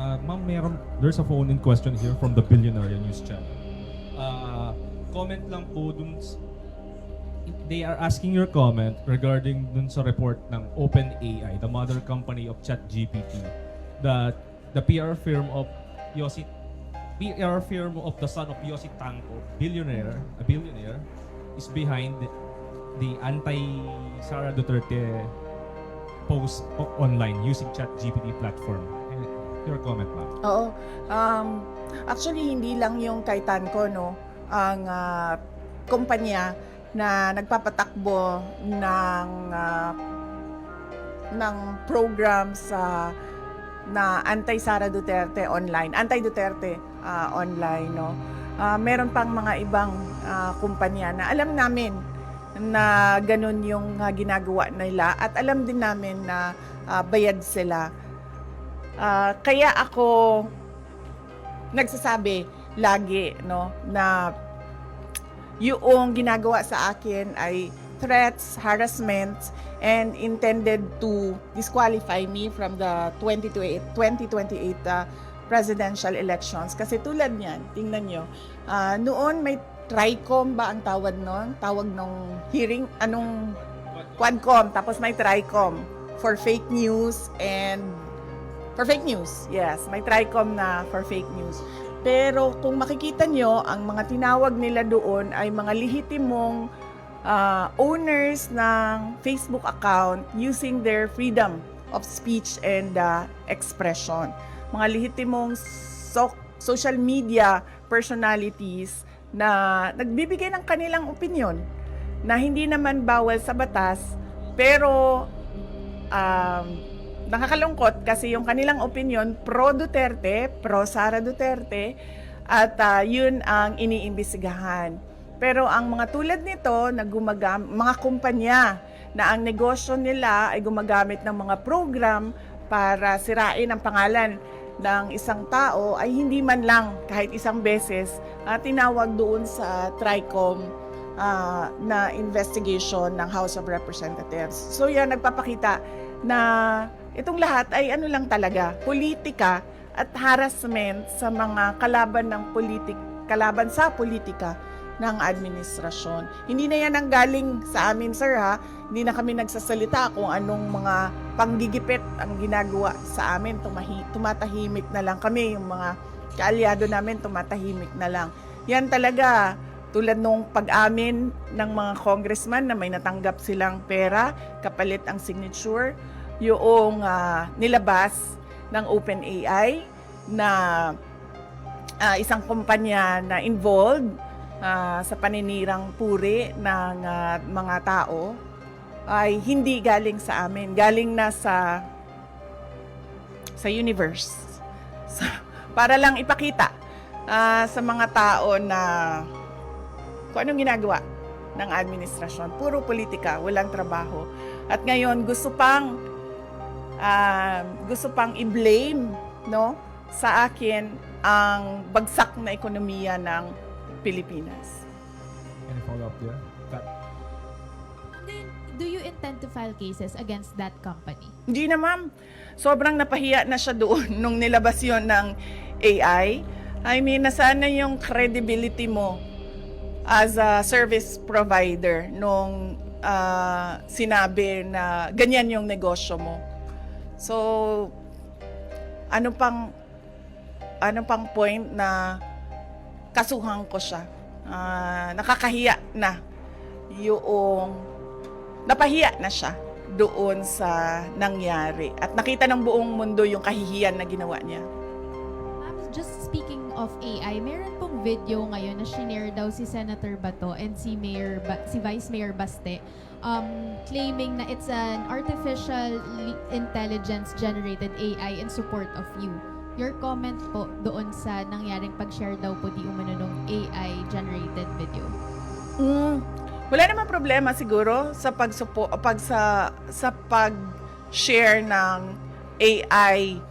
Ma'am, there's a phone-in question here from the Billionaire News Channel. Comment lang po they are asking your comment regarding dun sa report ng OpenAI, the mother company of ChatGPT, that the PR firm of the son of Yossi Tanco, a billionaire, is behind the anti-Sara Duterte post online using ChatGPT platform. Your comment, ma'am. Oo. Actually, hindi lang yung kay Tanco, no, ang kumpanya na nagpapatakbo ng program na anti-Sara Duterte online, anti-Duterte online, no. Meron pang mga ibang kumpanya na alam namin na ganun yung ginagawa nila at alam din namin na bayad sila. Kaya ako nagsasabi lagi, no, na yung ginagawa sa akin ay threats, harassment, and intended to disqualify me from the 2028 presidential elections. Kasi tulad niyan, tingnan nyo, noon may TRICOM ba ang tawag noon? Tawag nung hearing, Quadcom, tapos may TRICOM for fake news and for fake news. Yes, may TRICOM na for fake news. Pero kung makikita nyo, ang mga tinawag nila doon ay mga lehitimong owners ng Facebook account using their freedom of speech and expression. Mga lehitimong social media personalities na nagbibigay ng kanilang opinion na hindi naman bawal sa batas, pero nakakalungkot kasi yung kanilang opinion pro-Duterte, pro-Sara Duterte, at yun ang iniimbestigahan. Pero ang mga tulad nito, na mga kumpanya na ang negosyo nila ay gumagamit ng mga program para sirain ang pangalan ng isang tao, ay hindi man lang kahit isang beses tinawag doon sa TRICOM na investigation ng House of Representatives. So yan, nagpapakita na itong lahat ay ano lang talaga, politika at harassment sa mga kalaban sa politika ng administrasyon. Hindi na yan ang galing sa amin, sir, ha? Hindi na kami nagsasalita kung anong mga panggigipit ang ginagawa sa amin. Tumatahimik na lang kami, yung mga kaalyado namin tumatahimik na lang. Yan talaga, tulad nung pag-amin ng mga congressman na may natanggap silang pera, kapalit ang signature, yung nilabas ng OpenAI na isang kumpanya na involved sa paninirang puri ng mga tao ay hindi galing sa amin, galing na sa universe. So, para lang ipakita sa mga tao na kung anong ginagawa ng administrasyon. Puro politika, walang trabaho. At ngayon gusto pang i-blame, no, sa akin ang bagsak na ekonomiya ng Pilipinas. Any follow-up there? Then, do you intend to file cases against that company? Hindi na, ma'am. Sobrang napahiya na siya doon nung nilabas yon ng AI. I mean, nasaan na yung credibility mo as a service provider nung sinabi na ganyan yung negosyo mo. So, ano pang point na kasuhan ko siya? Nakakahiya na napahiya na siya doon sa nangyari. At nakita ng buong mundo yung kahihiyan na ginawa niya. Just speaking of AI, meron pong video ngayon na shinare daw si Senator Bato and si Vice Mayor Baste, claiming na it's an artificial intelligence generated AI in support of you. Your comment po doon sa nangyaring pag-share daw po di umano nung AI generated video. Wala namang problema siguro sa pag-share ng AI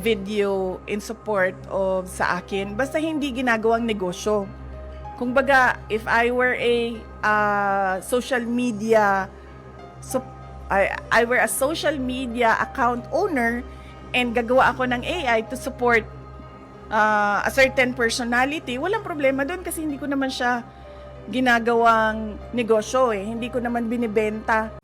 video in support of sa akin, basta hindi ginagawang negosyo. Kung baga, if I were a social media account owner, and gagawa ako ng AI to support a certain personality, walang problema doon kasi hindi ko naman siya ginagawang negosyo eh. Hindi ko naman binibenta